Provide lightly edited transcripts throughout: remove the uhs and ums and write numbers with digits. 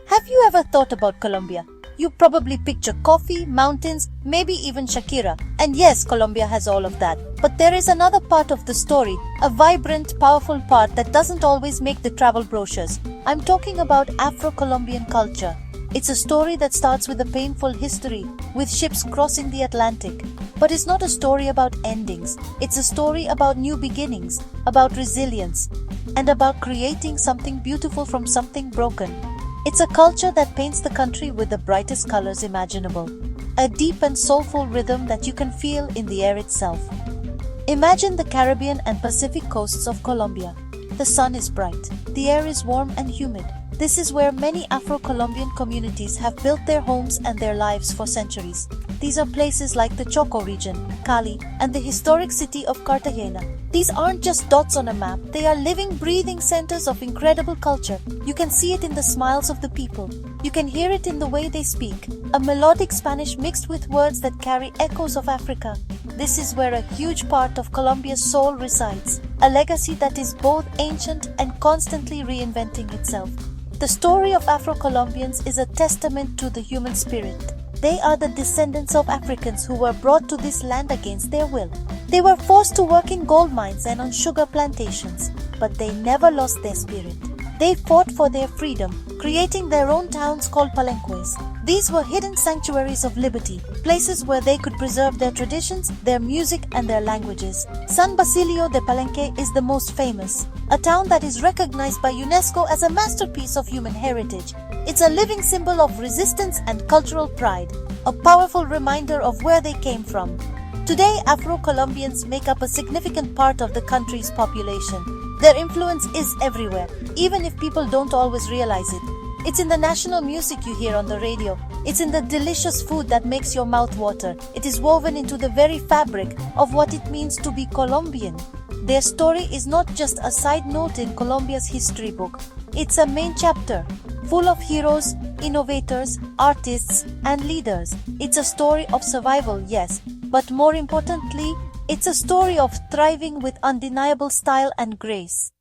Have you ever thought about Colombia? You probably picture coffee, mountains, maybe even Shakira. And yes, Colombia has all of that. But there is another part of the story, a vibrant, powerful part that doesn't always make the travel brochures. I'm talking about Afro-Colombian culture. It's a story that starts with a painful history, with ships crossing the Atlantic. But it's not a story about endings. It's a story about new beginnings, about resilience, and about creating something beautiful from something broken. It's a culture that paints the country with the brightest colors imaginable. A deep and soulful rhythm that you can feel in the air itself. Imagine the Caribbean and Pacific coasts of Colombia. The sun is bright. The air is warm and humid. This is where many Afro-Colombian communities have built their homes and their lives for centuries. These are places like the Choco region, Cali, and the historic city of Cartagena. These aren't just dots on a map, they are living, breathing centers of incredible culture. You can see it in the smiles of the people. You can hear it in the way they speak, a melodic Spanish mixed with words that carry echoes of Africa. This is where a huge part of Colombia's soul resides, a legacy that is both ancient and constantly reinventing itself. The story of Afro-Colombians is a testament to the human spirit. They are the descendants of Africans who were brought to this land against their will. They were forced to work in gold mines and on sugar plantations, but they never lost their spirit. They fought for their freedom, creating their own towns called palenques. These were hidden sanctuaries of liberty, places where they could preserve their traditions, their music, and their languages. San Basilio de Palenque is the most famous, a town that is recognized by UNESCO as a masterpiece of human heritage. It's a living symbol of resistance and cultural pride, a powerful reminder of where they came from. Today, Afro-Colombians make up a significant part of the country's population. Their influence is everywhere, even if people don't always realize it. It's in the national music you hear on the radio. It's in the delicious food that makes your mouth water. It is woven into the very fabric of what it means to be Colombian. Their story is not just a side note in Colombia's history book. It's a main chapter, full of heroes, innovators, artists, and leaders. It's a story of survival, yes, but more importantly, it's a story of thriving with undeniable style and grace.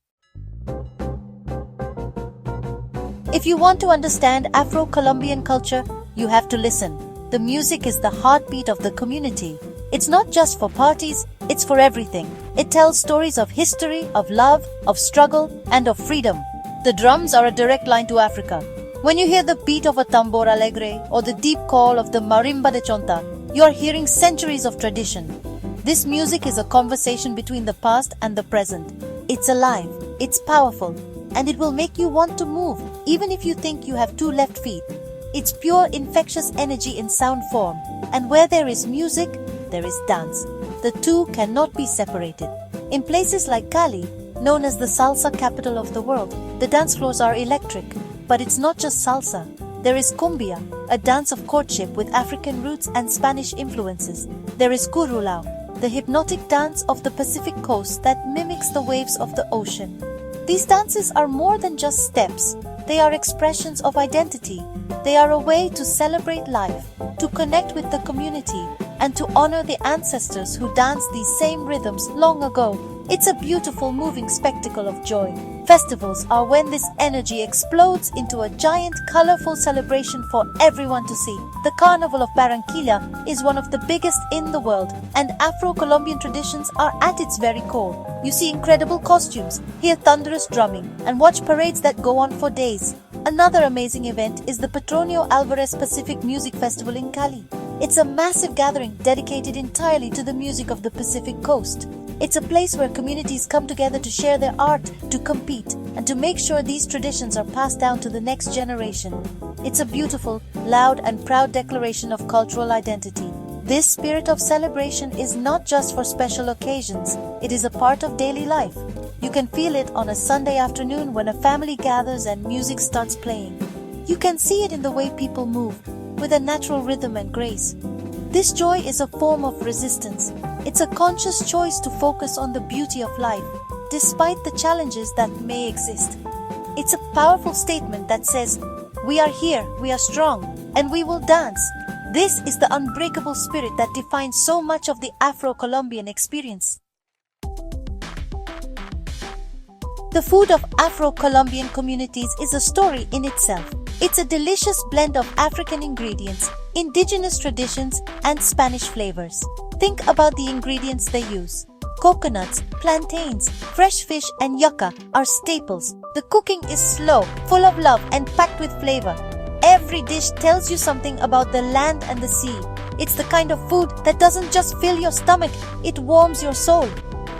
If you want to understand Afro-Colombian culture, you have to listen. The music is the heartbeat of the community. It's not just for parties, it's for everything. It tells stories of history, of love, of struggle, and of freedom. The drums are a direct line to Africa. When you hear the beat of a tambor alegre or the deep call of the marimba de chonta, you are hearing centuries of tradition. This music is a conversation between the past and the present. It's alive, it's powerful, and it will make you want to move, even if you think you have two left feet. It's pure infectious energy in sound form, and where there is music, there is dance. The two cannot be separated. In places like Cali, known as the salsa capital of the world, the dance floors are electric. But it's not just salsa. There is cumbia, a dance of courtship with African roots and Spanish influences. There is curulao, the hypnotic dance of the Pacific coast that mimics the waves of the ocean. These dances are more than just steps. They are expressions of identity. They are a way to celebrate life, to connect with the community, and to honor the ancestors who danced these same rhythms long ago. It's a beautiful, moving spectacle of joy. Festivals are when this energy explodes into a giant, colorful celebration for everyone to see. The Carnival of Barranquilla is one of the biggest in the world, and Afro-Colombian traditions are at its very core. You see incredible costumes, hear thunderous drumming, and watch parades that go on for days. Another amazing event is the Petronio Alvarez Pacific Music Festival in Cali. It's a massive gathering dedicated entirely to the music of the Pacific coast. It's a place where communities come together to share their art, to compete, and to make sure these traditions are passed down to the next generation. It's a beautiful, loud, and proud declaration of cultural identity. This spirit of celebration is not just for special occasions, it is a part of daily life. You can feel it on a Sunday afternoon when a family gathers and music starts playing. You can see it in the way people move, with a natural rhythm and grace. This joy is a form of resistance. It's a conscious choice to focus on the beauty of life, despite the challenges that may exist. It's a powerful statement that says, we are here, we are strong, and we will dance. This is the unbreakable spirit that defines so much of the Afro-Colombian experience. The food of Afro-Colombian communities is a story in itself. It's a delicious blend of African ingredients, indigenous traditions, and Spanish flavors. Think about the ingredients they use. Coconuts, plantains, fresh fish, and yucca are staples. The cooking is slow, full of love, and packed with flavor. Every dish tells you something about the land and the sea. It's the kind of food that doesn't just fill your stomach, it warms your soul.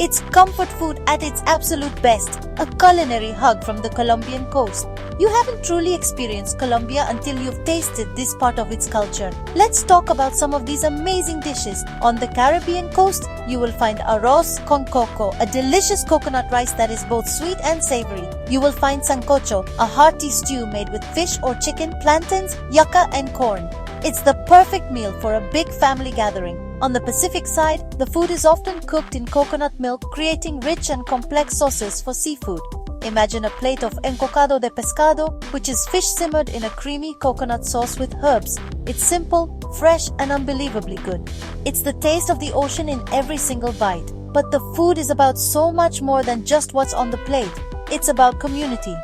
It's comfort food at its absolute best, a culinary hug from the Colombian coast. You haven't truly experienced Colombia until you've tasted this part of its culture. Let's talk about some of these amazing dishes. On the Caribbean coast, you will find arroz con coco, a delicious coconut rice that is both sweet and savory. You will find sancocho, a hearty stew made with fish or chicken, plantains, yucca, and corn. It's the perfect meal for a big family gathering. On the Pacific side, the food is often cooked in coconut milk, creating rich and complex sauces for seafood. Imagine a plate of encocado de pescado, which is fish simmered in a creamy coconut sauce with herbs. It's simple, fresh, and unbelievably good. It's the taste of the ocean in every single bite. But the food is about so much more than just what's on the plate. It's about community.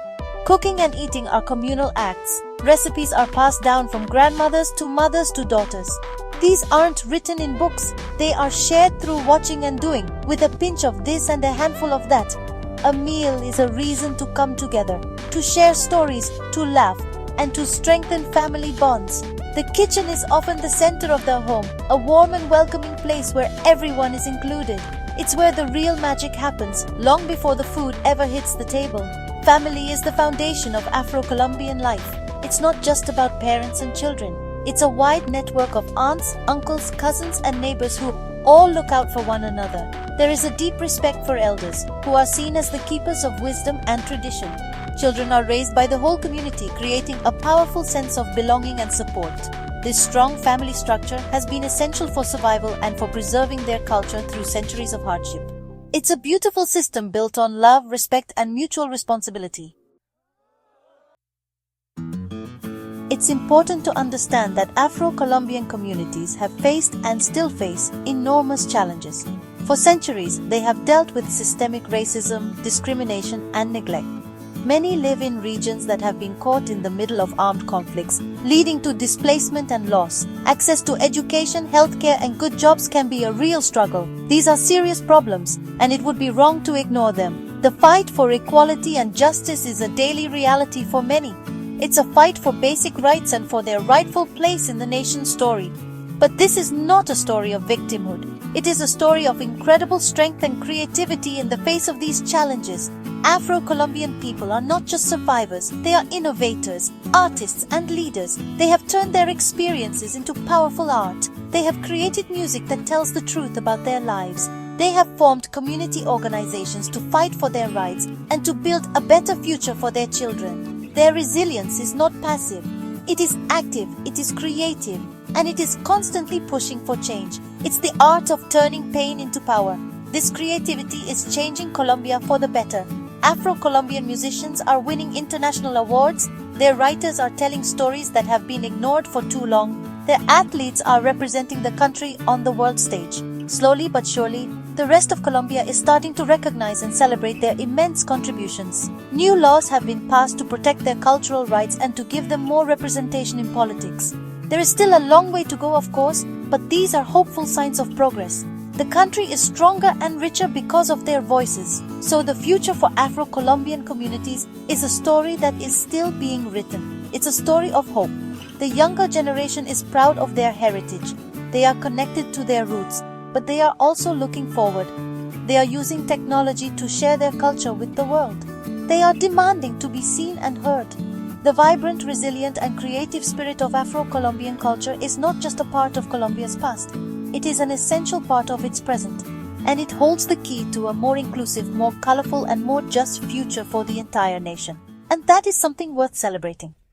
Cooking and eating are communal acts. Recipes are passed down from grandmothers to mothers to daughters. These aren't written in books, they are shared through watching and doing, with a pinch of this and a handful of that. A meal is a reason to come together, to share stories, to laugh, and to strengthen family bonds. The kitchen is often the center of the home, a warm and welcoming place where everyone is included. It's where the real magic happens, long before the food ever hits the table. Family is the foundation of Afro-Colombian life. It's not just about parents and children. It's a wide network of aunts, uncles, cousins, and neighbors who all look out for one another. There is a deep respect for elders, who are seen as the keepers of wisdom and tradition. Children are raised by the whole community, creating a powerful sense of belonging and support. This strong family structure has been essential for survival and for preserving their culture through centuries of hardship. It's a beautiful system built on love, respect, and mutual responsibility. It's important to understand that Afro-Colombian communities have faced and still face enormous challenges. For centuries, they have dealt with systemic racism, discrimination, and neglect. Many live in regions that have been caught in the middle of armed conflicts, leading to displacement and loss. Access to education, healthcare, and good jobs can be a real struggle. These are serious problems, and it would be wrong to ignore them. The fight for equality and justice is a daily reality for many. It's a fight for basic rights and for their rightful place in the nation's story. But this is not a story of victimhood. It is a story of incredible strength and creativity in the face of these challenges. Afro-Colombian people are not just survivors, they are innovators, artists, and leaders. They have turned their experiences into powerful art. They have created music that tells the truth about their lives. They have formed community organizations to fight for their rights and to build a better future for their children. Their resilience is not passive. It is active, it is creative, and it is constantly pushing for change. It's the art of turning pain into power. This creativity is changing Colombia for the better. Afro-Colombian musicians are winning international awards. Their writers are telling stories that have been ignored for too long. Their athletes are representing the country on the world stage. Slowly but surely, the rest of Colombia is starting to recognize and celebrate their immense contributions. New laws have been passed to protect their cultural rights and to give them more representation in politics. There is still a long way to go, of course, but these are hopeful signs of progress. The country is stronger and richer because of their voices. So the future for Afro-Colombian communities is a story that is still being written. It's a story of hope. The younger generation is proud of their heritage. They are connected to their roots, but they are also looking forward. They are using technology to share their culture with the world. They are demanding to be seen and heard. The vibrant, resilient, and creative spirit of Afro-Colombian culture is not just a part of Colombia's past. It is an essential part of its present, and it holds the key to a more inclusive, more colorful, and more just future for the entire nation. And that is something worth celebrating.